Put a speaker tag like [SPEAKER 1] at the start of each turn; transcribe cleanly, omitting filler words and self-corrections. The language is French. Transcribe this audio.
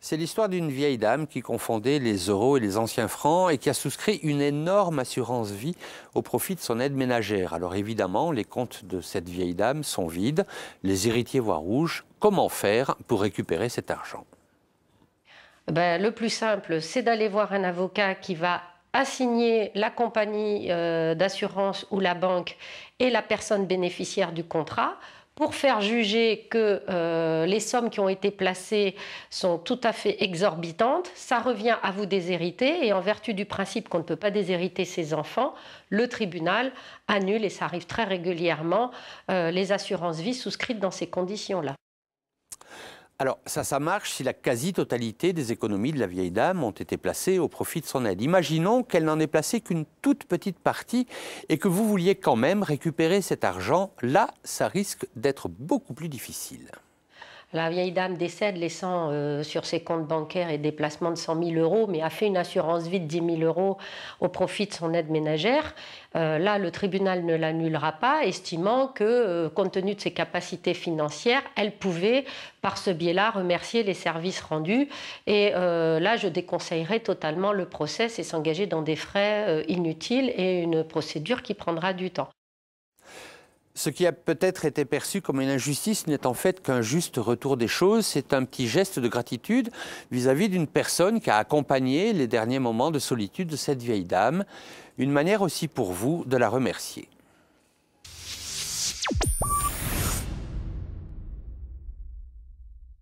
[SPEAKER 1] C'est l'histoire d'une vieille dame qui confondait les euros et les anciens francs et qui a souscrit une énorme assurance vie au profit de son aide ménagère. Alors évidemment, les comptes de cette vieille dame sont vides, les héritiers voient rouge. Comment faire pour récupérer cet argent?
[SPEAKER 2] Le plus simple, c'est d'aller voir un avocat qui va assigner la compagnie d'assurance ou la banque et la personne bénéficiaire du contrat pour faire juger que les sommes qui ont été placées sont tout à fait exorbitantes. Ça revient à vous déshériter et en vertu du principe qu'on ne peut pas déshériter ses enfants, le tribunal annule, et ça arrive très régulièrement, les assurances vie souscrites dans ces conditions-là.
[SPEAKER 1] Alors, ça marche si la quasi-totalité des économies de la vieille dame ont été placées au profit de son aide. Imaginons qu'elle n'en ait placé qu'une toute petite partie et que vous vouliez quand même récupérer cet argent. Là, ça risque d'être beaucoup plus difficile.
[SPEAKER 2] La vieille dame décède laissant sur ses comptes bancaires et déplacements de 100 000 euros, mais a fait une assurance vie de 10 000 euros au profit de son aide ménagère. Là, le tribunal ne l'annulera pas, estimant que, compte tenu de ses capacités financières, elle pouvait, par ce biais-là, remercier les services rendus. Et là, je déconseillerais totalement le procès et s'engager dans des frais inutiles et une procédure qui prendra du temps.
[SPEAKER 1] Ce qui a peut-être été perçu comme une injustice n'est en fait qu'un juste retour des choses. C'est un petit geste de gratitude vis-à-vis d'une personne qui a accompagné les derniers moments de solitude de cette vieille dame. Une manière aussi pour vous de la remercier.